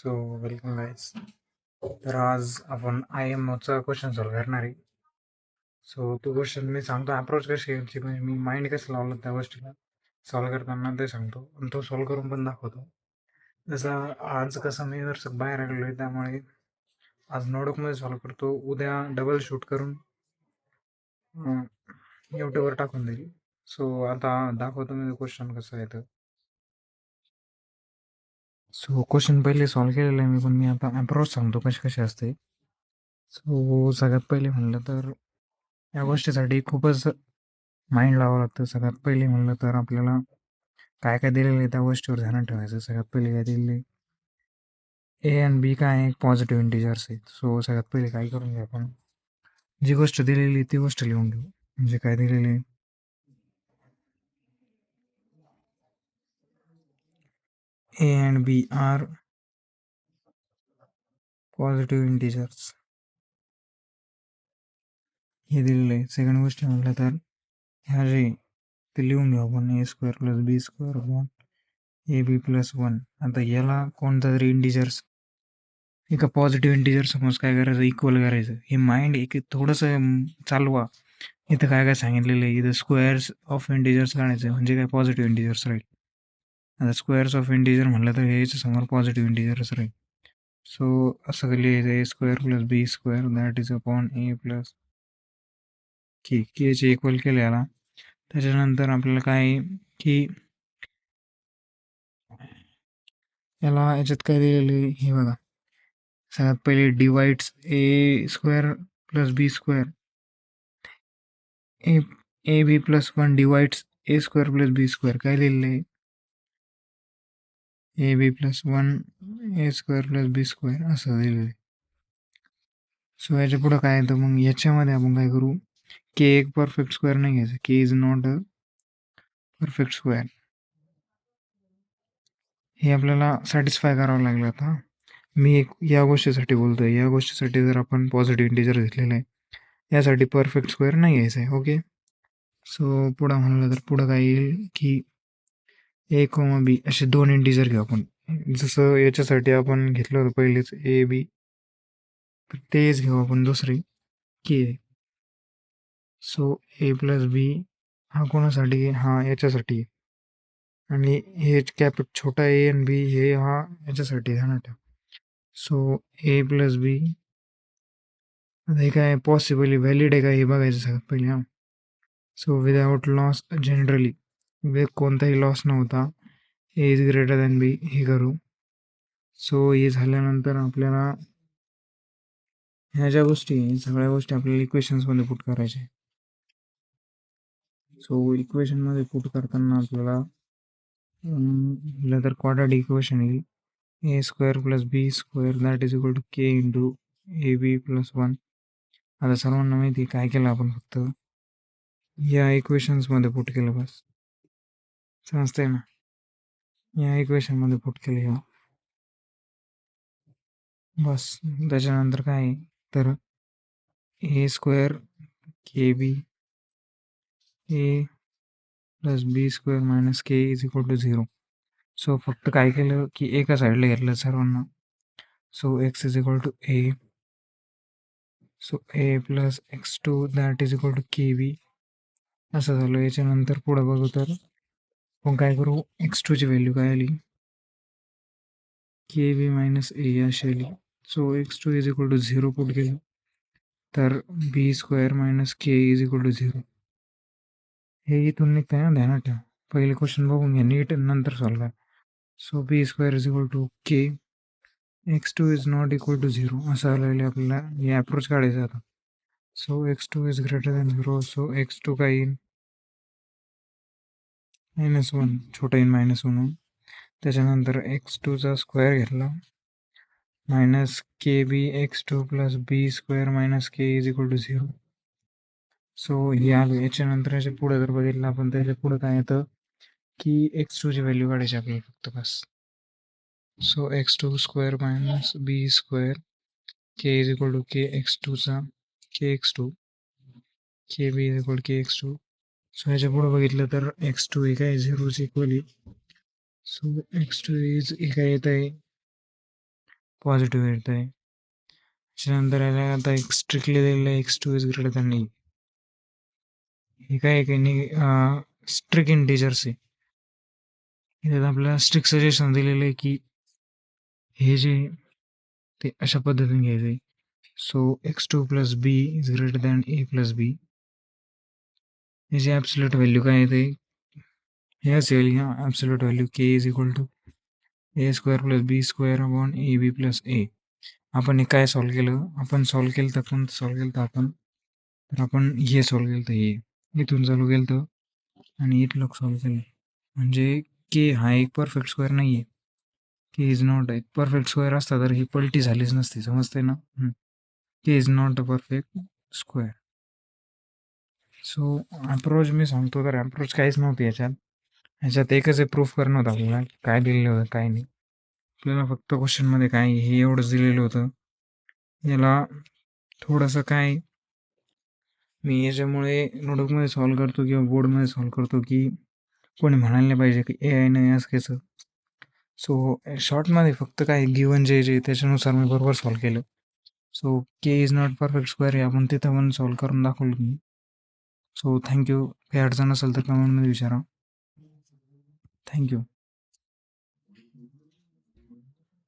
So welcome guys. तर आज आपण IMOचा क्वेश्चन सॉल्व करणार आहे. सो तो क्वेश्चन मी सांगतो अप्रोच कशी घ्यायची, म्हणजे मी माइंड कसं लावलं त्या गोष्टीला सॉल्व करताना ते सांगतो आणि तो सॉल्व करून पण दाखवतो. जसं आज कसं मी जर बाहेर आलेलो आहे त्यामुळे आज नोटबुकमध्ये सॉल्व करतो, उद्या डबल शूट करून यूट्यूबवर टाकून देईल. सो आता दाखवतो मी क्वेश्चन कसं आहे तर. सो क्वेश्चन पहिले सॉल्व केलेलं आहे मी, पण मी आता अप्रोच सांगतो कशी कशी असते. सो सगळ्यात पहिले म्हणलं तर या गोष्टीसाठी खूपच माइंड लावावं लागतं. सगळ्यात पहिले म्हणलं तर आपल्याला काय काय दिलेलं आहे त्या गोष्टीवर ध्यान ठेवायचं. सगळ्यात पहिले काय दिलेलं आहे, ए आणि बी काय आहे, पॉझिटिव्ह इंटिजर्स आहेत. सो सगळ्यात पहिले काय करून घ्या, आपण जी गोष्ट दिलेली ती गोष्ट लिहून घेऊ. म्हणजे काय दिलेले आहे, A and B are positive integers हे दिलेलं आहे. सेकंड गोष्ट म्हटलं तर ह्या जे ते लिहून घेऊ आपण, A square plus B square upon A B plus 1. आता याला कोणता तरी इंटिजर्स, एका पॉझिटिव्ह इंटिजर समज काय करायचं, इक्वल करायचं. हे माइंड एक थोडंसं चालवा. इथं काय काय सांगितलेलं आहे, इथं स्क्वेअर्स ऑफ इंटिजर्स काढायचं म्हणजे काय पॉझिटिव्ह इंटिजर्स राहील. आता स्क्वेअर्स ऑफ इंटिजर म्हटलं तर याच्या समोर पॉझिटिव्ह इंटिजर्स राहील. सो असं लिहायचं, A square plus B square that is upon A plus केचे इक्वल केलं याला. त्याच्यानंतर आपल्याला काय की याला याच्यात काय दिलेलं आहे हे बघा. सगळ्यात पहिले divides A square plus B square, A B plus 1 divides A square plus B square. काय लिहिलेलं आहे, A B plus 1 A square plus B square असं दिलेलं आहे. सो याच्या पुढं काय येतं, मग याच्यामध्ये आपण काय करू, के एक परफेक्ट स्क्वेअर नाही घ्यायचं. K is not a perfect square. हे आपल्याला सॅटिस्फाय करावं लागलं. आता मी एक या गोष्टीसाठी बोलतोय, या गोष्टीसाठी जर आपण पॉझिटिव्ह इंटिजर घेतलेलं आहे, यासाठी परफेक्ट स्क्वेअर नाही घ्यायचं आहे. ओके. सो पुढं म्हणलं तर पुढं काय येईल की ए कॉमा बी असे दोन इंटिजर घेऊ आपण. जसं याच्यासाठी आपण घेतलं होतं पहिलेच ए बी, तर तेच घेऊ आपण दुसरे के. सो ए प्लस बी हा कोणासाठी, हा याच्यासाठी, आणि हे कॅप छोटा ए आणि बी हे हा याच्यासाठी ध्यानात ठेव. सो ए प्लस बी, आता हे काय पॉसिबली व्हॅलिड आहे का हे बघायचं सगळ्यात पहिले. हां, सो विदाउट लॉस जनरली, कोणताही लॉस नव्हता, ए इज ग्रेटर दॅन बी हे करू. सो हे झाल्यानंतर आपल्याला ह्या ज्या गोष्टी सगळ्या गोष्टी आपल्याला इक्वेशन्समध्ये पुट करायच्या. सो इक्वेशनमध्ये पुट करताना आपल्याला तर क्वाड्रॅटिक इक्वेशन येईल, A square plus B square that is equal to K into A B plus 1. आता सर्वांना माहिती काय केलं आपण, फक्त या इक्वेशन्समध्ये पुट केलं बस. समजतंय ना, या इक्वेशनमध्ये पुट केलं या बस. त्याच्यानंतर काय तर A square K B A plus B square minus K is equal to 0. So फक्त काय केलं की एका साईडला घेतलं सर्वांना. So X is equal to A, so A plus x2 that is equal to K B असं झालं. याच्यानंतर पुढं बघू तर आपण काय करू, x2ची व्हॅल्यू काय आली, के बी मायनस ए अशी आली. So x2 is equal to 0 put केलं तर B square minus K is equal to 0 हे इथून निघतंय ना, ध्यानात ठेवा. पहिले क्वेश्चन बघून घ्या नीट, नंतर सॉल्व करा. So B square is equal to K, x2 is not equal to 0 असं आलेलं आपल्याला हे अप्रोच काढायचं आता. So x2 is greater than 0. So x2 काय येईल, -1, छोटा येईल -1. त्याच्यानंतर x2चा स्क्वेअर घेतला minus K B x2 plus B square minus K is equal to 0. So हे आलो. याच्यानंतर याच्या पुढे जर बघितलं आपण, त्याच्या पुढे काय येतं की x2ची व्हॅल्यू काढायची आपल्याला फक्त बस. So x2 square minus B square K is equal to K x2चा K x2 K B is equal K x2. So याच्या पुढे बघितलं तर x2 हे काय 0ची इक्वल आहे. सो x2 इज हे काय येत आहे पॉझिटिव्ह येत आहे. त्याच्यानंतर याला आता एक स्ट्रिक्टली दिलेलं आहे x2 is greater than e. हे काय आहे की स्ट्रिक्ट इंटिजर्स आहे. यात आपल्याला स्ट्रिक्ट सजेशन दिलेलं आहे की हे जे ते अशा पद्धतीने घ्यायचं आहे. So x2 plus B is greater than A plus B. याची ॲब्सोल्यूट व्हॅल्यू काय येते हे असेल absolute value K is equal to A square plus B square upon A B plus A. आपण हे काय सॉल्व केलं आपण सॉल्व केलं तर कोणतं सॉल्व केलं तर आपण हे सॉल्व केलं तर हे इथून चालू केलं तर आणि इथलं सॉल्व केलं म्हणजे के हा एक परफेक्ट स्क्वेअर नाही आहे. के इज नॉट एक परफेक्ट स्क्वेअर असता तर ही पलटी झालीच नसती समजते ना. K is not a perfect square. So approach मी सांगतो तर अप्रोच काहीच नव्हती ह्याच्यात एकच प्रूफ करणं होतं आपल्याला काय दिलेलं होतं काय नाही. आपल्याला फक्त क्वेश्चनमध्ये काय हे एवढंच दिलेलं होतं. याला थोडंसं काय मी याच्यामुळे नोटबुकमध्ये सॉल्व करतो किंवा बोर्डमध्ये सॉल्व करतो की कोणी म्हणायला नाही पाहिजे की ए आय नाही असं कसं. सो शॉर्टमध्ये फक्त काय गिवन जे त्याच्यानुसार मी बरोबर सॉल्व केलं. So K is not perfect square आहे आपण तिथं पण सॉल्व करून दाखवलं तुम्ही. So thank you. काही अडचण असेल तर कमेंटमध्ये विचारा. थँक्यू.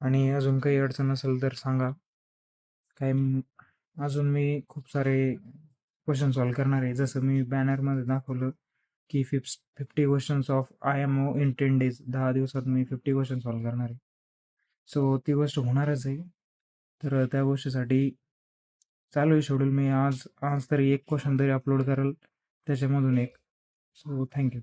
आणि अजून काही अडचण असेल तर सांगा. काही अजून मी खूप सारे क्वेश्चन सॉल्व करणार आहे. जसं मी बॅनरमध्ये दाखवलं की 50 questions of IMO in 10 days. 10 दिवसात मी 50 क्वेश्चन सॉल्व करणार आहे. सो ती गोष्ट होणारच आहे. तर त्या गोष्टीसाठी चालू आहे शेड्यूल. मी आज तरी एक क्वेश्चन तरी अपलोड करेल त्याच्यामधून एक. So thank you.